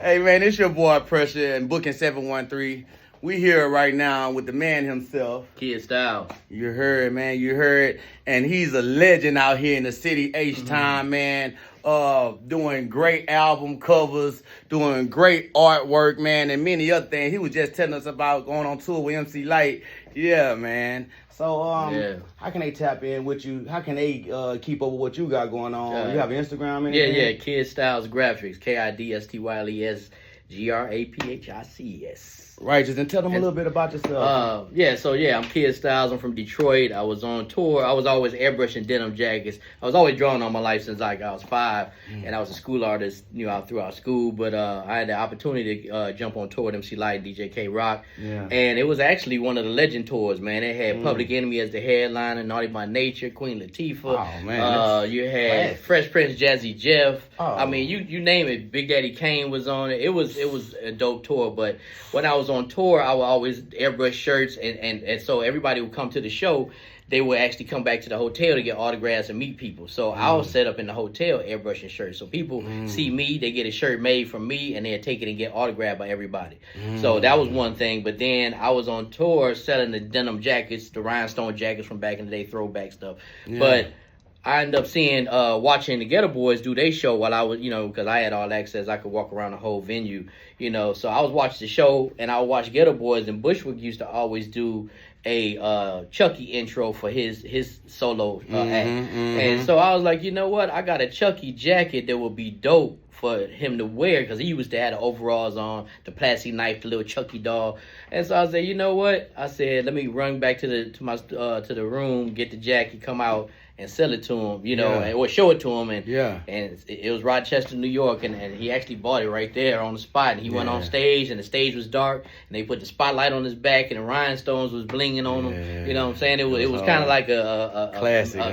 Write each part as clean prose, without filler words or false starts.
Hey man, it's your boy Pressure and Booking 713. We here right now with the man himself. Kid Styles. You heard, man. You heard. And he's a legend out here in the city H-Time, man. Doing great album covers, doing great artwork, man, and many other things. He was just telling us about going on tour with MC Lyte. Yeah, man. So, how can they tap in with you? How can they keep up with what you got going on? You have Instagram? Anything? Yeah. Kid Styles Graphics. KidStylesGraphics. Righteous, and tell them a little bit about yourself. I'm Kid Styles. I'm from Detroit. I was on tour. I was always airbrushing denim jackets. I was always drawing all my life since I was 5, and I was a school artist, throughout school. But I had the opportunity to jump on tour with MC Lyte, DJ K-Rock, and it was actually one of the legend tours, man. It had Public Enemy as the headliner, Naughty by Nature, Queen Latifah. Oh man, you had Fresh Prince, Jazzy Jeff. I mean, you name it. Big Daddy Kane was on it. It was a dope tour. But when I was on tour, I would always airbrush shirts, and so everybody would come to the show. They would actually come back to the hotel to get autographs and meet people. So I was set up in the hotel airbrushing shirts. So people see me, they get a shirt made from me, and they'll take it and get autographed by everybody. So that was one thing. But then I was on tour selling the denim jackets, the rhinestone jackets from back in the day, throwback stuff. But I ended up watching the Ghetto Boys do their show while I was, because I had all access. I could walk around the whole venue, So I was watching the show, and I would watch Ghetto Boys, and Bushwick used to always do a Chucky intro for his solo act. And so I was like, you know what? I got a Chucky jacket that would be dope for him to wear, because he used to have the overalls on, the plastic knife, the little Chucky doll. And so I said, you know what? I said, let me run back to the room, get the jacket, come out, and sell it to him, or show it to him. And it was Rochester, New York, and he actually bought it right there on the spot. And he went on stage, and the stage was dark, and they put the spotlight on his back, and the rhinestones was blinging on him. You know what I'm saying? It was kind of like a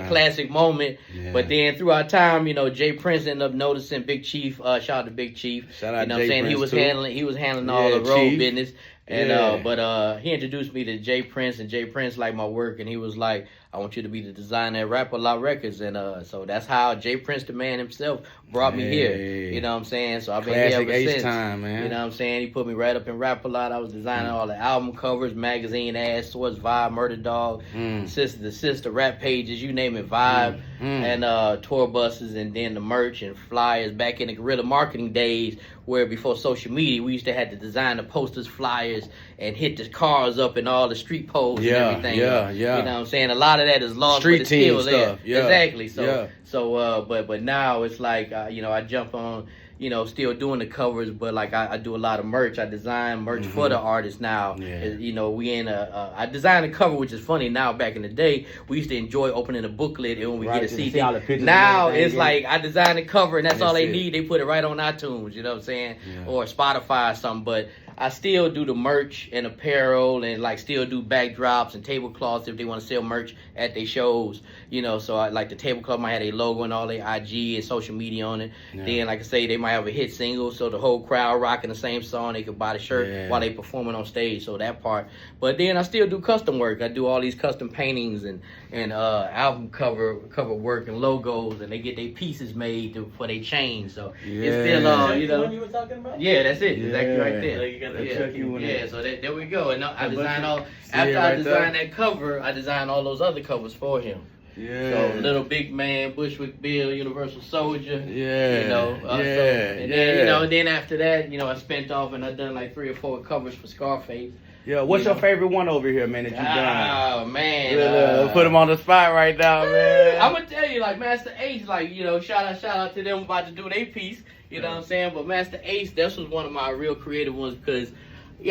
classic moment. But then throughout time, Jay Prince ended up noticing Big Chief. Shout out to Big Chief. Shout out to Jay Prince. He was handling all the road business. And but he introduced me to Jay Prince, and Jay Prince liked my work, and he was like, I want you to be the designer at Rap-A-Lot Records. And so that's how Jay Prince, the man himself, brought me here. You know what I'm saying? So I've been here ever since. Time, man. You know what I'm saying? He put me right up in Rap-A-Lot. I was designing all the album covers, magazine ads, Swords Vibe, Murder Dog, the sister rap pages, you name it, Vibe, and tour buses, and then the merch and flyers back in the guerrilla marketing days, where before social media, we used to have to design the posters, flyers, and hit the cars up in all the street poles and everything. You know what I'm saying? A lot of that is lost, street but it's still team there. Stuff. Yeah. Exactly. But now it's like, I jump on, still doing the covers, but like I do a lot of merch. I design merch for the artists now. We I designed a cover, which is funny now. Back in the day, we used to enjoy opening a booklet, and when we get a CD. Now it's like I design the cover, and that's all they need. They put it right on iTunes, you know what I'm saying? Or Spotify or something. But I still do the merch and apparel, and like still do backdrops and tablecloths if they want to sell merch at their shows, So I like the tablecloth might have a logo and all their IG and social media on it. Then, like I say, they might have a hit single, so the whole crowd rocking the same song, they could buy the shirt while they performing on stage. So that part. But then I still do custom work. I do all these custom paintings and album cover work and logos, and they get their pieces made for their chains. So it's still the one you were talking about? Yeah, that's it. Exactly right there. So you got the Chucky one. Yeah, so there we go. And I designed after I designed that cover, I designed all those other covers for him. So Little Big Man, Bushwick Bill, Universal Soldier. And then after that, I spent off and I done like 3 or 4 covers for Scarface. Yeah, what's your favorite one over here, man, that you done? Oh, man. Put him on the spot right now, man. I'm going to tell you, like, Master Ace, like, shout out to them about to do their piece. You know what I'm saying? But Master Ace, this was one of my real creative ones because,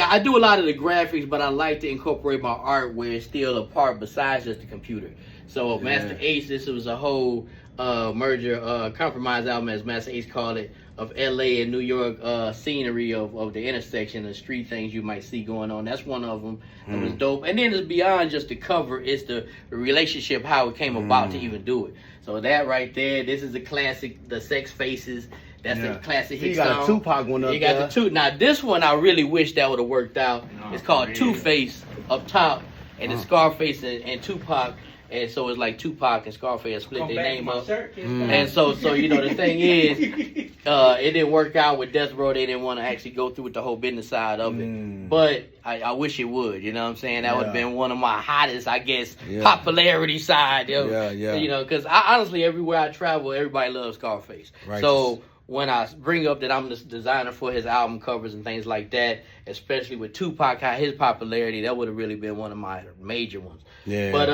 I do a lot of the graphics, but I like to incorporate my art where it's still a part besides just the computer. So Master Ace, this was a whole merger, compromise album, as Master Ace called it, of LA and New York scenery of the intersection and street things you might see going on. That's one of them. It was dope. And then it's beyond just the cover. It's the relationship, how it came about to even do it. So that right there, this is a classic, the Sex Faces. That's the classic hit song. You got a Tupac one up there. You got the two. Now this one, I really wish that would have worked out. It's called Two Face up top, and the Scarface and Tupac. and so it's like Tupac and Scarface split Come their back name to my up. shirt, kiss Mm. And so you know the thing is, it didn't work out with Death Row. They didn't want to actually go through with the whole business side of it. But I wish it would. You know what I'm saying? That would have been one of my hottest, I guess, popularity side. Yeah. You know, because honestly, everywhere I travel, everybody loves Scarface. Righteous. So when I bring up that I'm the designer for his album covers and things like that, especially with Tupac, how his popularity, that would have really been one of my major ones. Yeah. But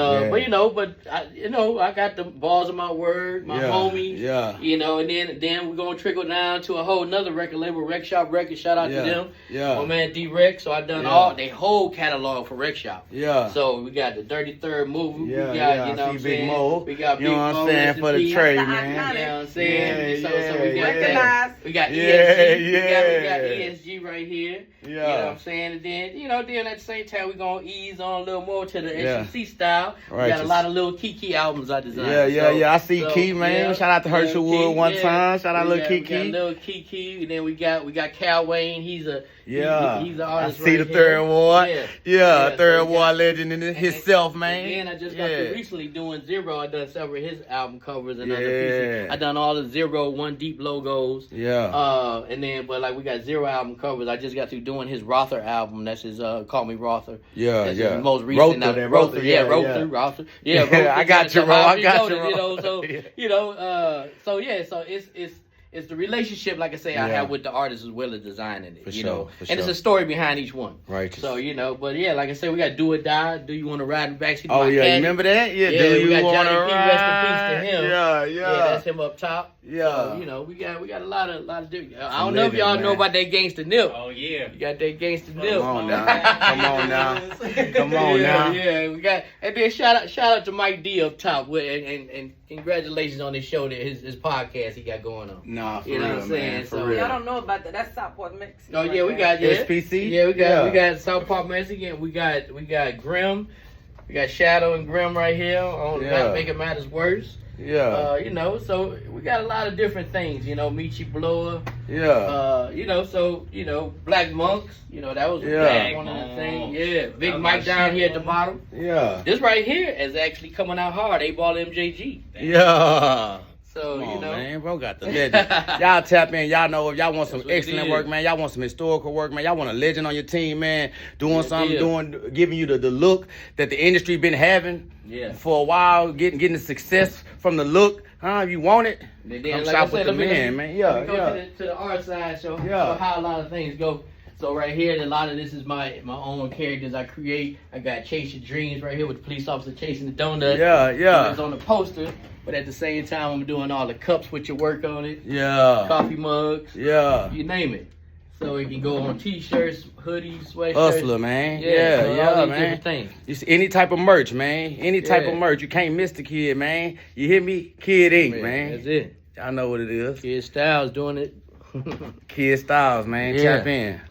you know, I got the balls of my word, my homies. Yeah. You know, and then we're gonna trickle down to a whole nother record label, Rec Shop Records. Shout out to them. Yeah. My man D-Rex. So I done all they whole catalog for Rec Shop. Yeah. So we got the 33rd Movie. Yeah, We got, yeah. you know what I'm I see Big saying? Mo. We got You Big know what I'm Mo, saying, rest in for the peace. trade, That's the man. You know iconic. what I'm saying? Yeah, So we got Recognize. we got Yeah, ESG. We yeah. got ESG right here. Yeah. You know what I'm saying? And then at the same time we're gonna ease on a little more to the Yeah. SEC style. We got a Righteous. lot of little Kiki albums I designed. Yeah. I see Key, man. Shout out to Herschel Wood one time. Shout out We Lil got- We Kiki. got Lil Kiki. And then we got Cal Wayne. He's an I artist. see the right third here. award. Yeah, so third we award got- legend in himself, man. And then I just got through recently doing Zero. I done several of his album covers and other Yeah. pieces. I done all the Zero One Deep logos. Yeah. And then, but like we got Zero album covers. I just got through doing his Rother album. That's his Call Me Rother. Yeah, That's yeah. his most recent. Rother, Rother. Yeah, Yeah, I got you, bro. I got you, bro. You know, so so it's the relationship, like I say, I have with the artist as well as designing it. For you sure, know, for and it's sure. a story behind each one. Right. So but yeah, like I said, we got Do or Die. Do you want to ride in the backseat? Of Oh my yeah, caddy? you remember that? Yeah. Yeah, Do we you got want Johnny to P. ride? Rest in peace to him. Yeah. That's him up top. Yeah. So, we got a lot of different. I Some don't know if y'all legends, know man. about that gangster nip. Oh yeah. You got that gangster nip. Come on now. Come on now. Come on now. Yeah, we got, and then shout out to Mike D up top and congratulations on his show, his podcast he got going on. Nah, for You know real, what I'm saying? man. For So- real. Y'all don't know about that. That's Southport, Mexico. Oh yeah, we got SPC? Yeah, we got South Park Mexican. We got Grim. We got Shadow and Grim right here on Not Make It Matters Worse. Yeah. So we got a lot of different things. Michi Blower. Yeah. Black Monks. That was one of the things. Yeah, Big Mike down here at the bottom. Yeah. This right here is actually coming out hard. 8-Ball MJG. Yeah. So Come on, you know, man, bro got the legend. Y'all tap in. Y'all know if y'all want some That's what it excellent is. work, man. Y'all want some historical work, man. Y'all want a legend on your team, man. Doing Yeah, something, giving you the look that the industry been having Yeah. for a while, getting the success from the look. You want it? And Come like shop I with said, the let me man, man. let Yeah, me go yeah. to the art side, show Yeah. how a lot of things go. So right here, a lot of this is my own characters I create. I got Chase Your Dreams right here with the police officer chasing the donut. Yeah. It's on the poster, but at the same time, I'm doing all the cups with your work on it, Yeah. coffee mugs, Yeah. you name it. So it can go on t-shirts, hoodies, sweatshirts. Hustler, man. so all Yeah, these man. different things. You see, any type of merch, man. Any type Yeah. of merch. You can't miss the Kid, man. You hear me? Kid Inc., man. That's it. Y'all know what it is. Kid Styles doing it. Kid Styles, man. Yeah. Tap in.